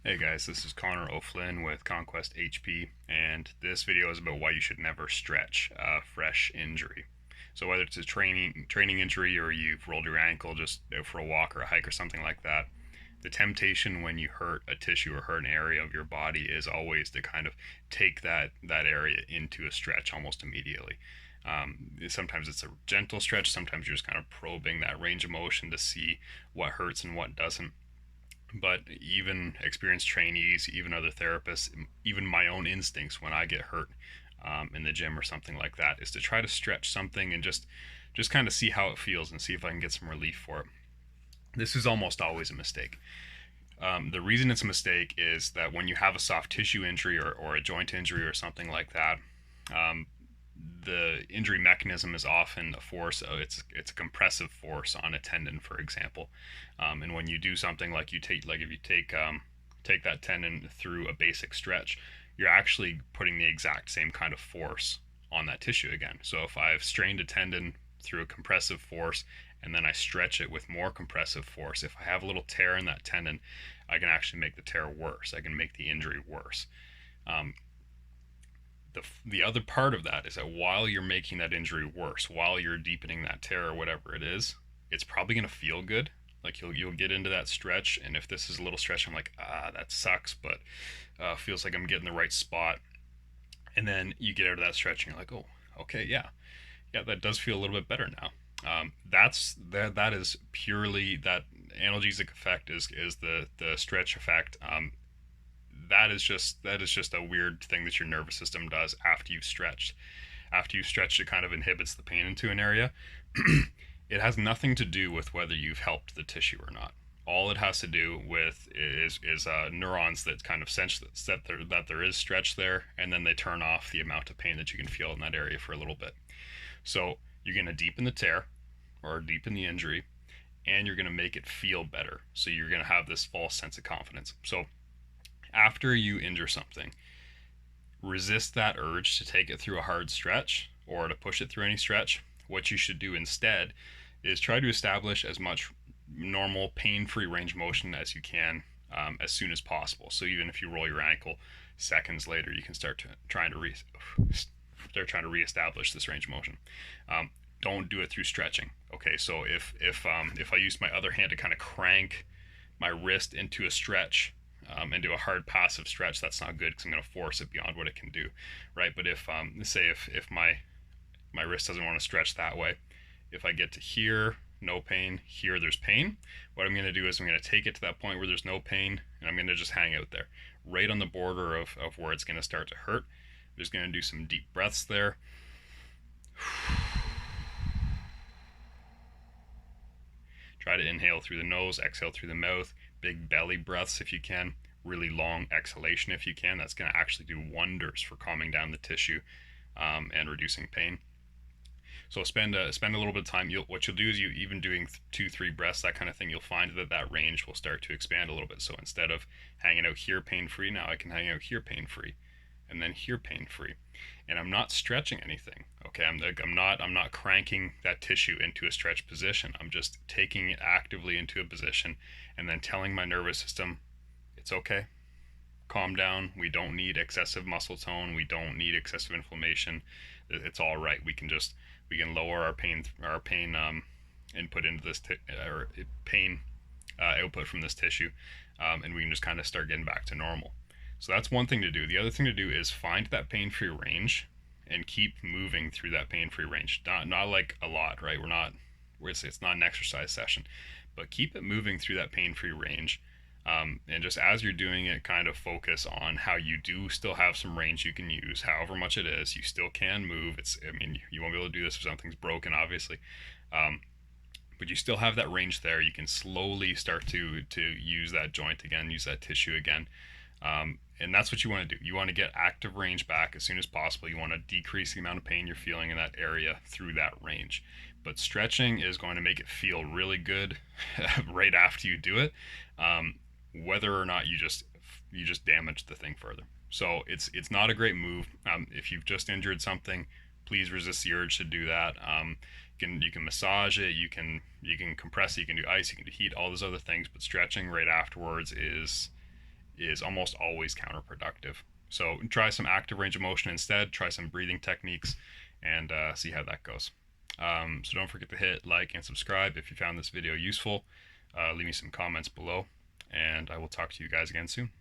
Hey guys, this is Connor O'Flynn with Conquest HP, and this video is about why you should never stretch a fresh injury. So whether it's a training injury or you've rolled your ankle just out for a walk or a hike or something like that, the temptation when you hurt a tissue or hurt an area of your body is always to kind of take that area into a stretch almost immediately. Sometimes it's a gentle stretch, sometimes you're just kind of probing that range of motion to see what hurts and what doesn't. But even experienced trainees, even other therapists, even my own instincts when I get hurt in the gym or something like that is to try to stretch something and just kind of see how it feels and see if I can get some relief for it. This is almost always a mistake. The reason it's a mistake is that when you have a soft tissue injury or a joint injury or something like that, um, the injury mechanism is often a force. It's a compressive force on a tendon, for example. And when you do something like if you take that tendon through a basic stretch, you're actually putting the exact same kind of force on that tissue again. So if I've strained a tendon through a compressive force and then I stretch it with more compressive force, if I have a little tear in that tendon, I can actually make the tear worse. I can make the injury worse. Um, the other part of that is that while you're making that injury worse, while you're deepening that tear or whatever it is, it's probably going to feel good. Like you'll get into that stretch, and if this is a little stretch, I'm like, that sucks, but feels like I'm getting the right spot. And then you get out of that stretch, and you're like, oh, okay, yeah, that does feel a little bit better now. That is purely that analgesic effect is the stretch effect. That is just a weird thing that your nervous system does after you've stretched. After you've stretched, it kind of inhibits the pain into an area. It has nothing to do with whether you've helped the tissue or not. All it has to do with is neurons that kind of sense that there is stretch there, and then they turn off the amount of pain that you can feel in that area for a little bit. So you're going to deepen the tear or deepen the injury, and you're going to make it feel better. So you're going to have this false sense of confidence. So after you injure something, resist that urge to take it through a hard stretch or to push it through any stretch. What you should do instead is try to establish as much normal pain-free range of motion as you can as soon as possible. So even if you roll your ankle, seconds later you can start trying to reestablish this range of motion. Don't do it through stretching. Okay, so if I use my other hand to kind of crank my wrist into a stretch, and do a hard passive stretch, that's not good because I'm going to force it beyond what it can do, right? But if say if my wrist doesn't want to stretch that way, if I get to here, no pain, here there's pain, what I'm going to do is I'm going to take it to that point where there's no pain, and I'm going to just hang out there, right on the border of where it's going to start to hurt. I'm just going to do some deep breaths there. Try to inhale through the nose, exhale through the mouth, big belly breaths if you can, really long exhalation if you can. That's going to actually do wonders for calming down the tissue and reducing pain. So spend a little bit of time. What you'll do is you even doing 2-3 breaths, that kind of thing, you'll find that range will start to expand a little bit. So instead of hanging out here pain free, now I can hang out here pain free, and then here pain free, and I'm not stretching anything. Okay, I'm not cranking that tissue into a stretch position. I'm just taking it actively into a position, and then telling my nervous system, it's okay, calm down. We don't need excessive muscle tone. We don't need excessive inflammation. It's all right. We can lower our pain input into this or pain output from this tissue, and we can just kind of start getting back to normal. So that's one thing to do. The other thing to do is find that pain-free range and keep moving through that pain-free range. Not like a lot, right? It's not an exercise session, but keep it moving through that pain-free range. And just as you're doing it, kind of focus on how you do still have some range you can use, however much it is. You still can move. You won't be able to do this if something's broken, obviously. But you still have that range there. You can slowly start to use that joint again, use that tissue again. And that's what you want to do. You want to get active range back as soon as possible. You want to decrease the amount of pain you're feeling in that area through that range. But stretching is going to make it feel really good right after you do it, whether or not you just damage the thing further. So it's not a great move. If you've just injured something, please resist the urge to do that. You can massage it, you can compress it, you can do ice, you can do heat, all those other things. But stretching right afterwards is almost always counterproductive. So try some active range of motion instead, try some breathing techniques, and see how that goes. So don't forget to hit like and subscribe if you found this video useful. Leave me some comments below, and I will talk to you guys again soon.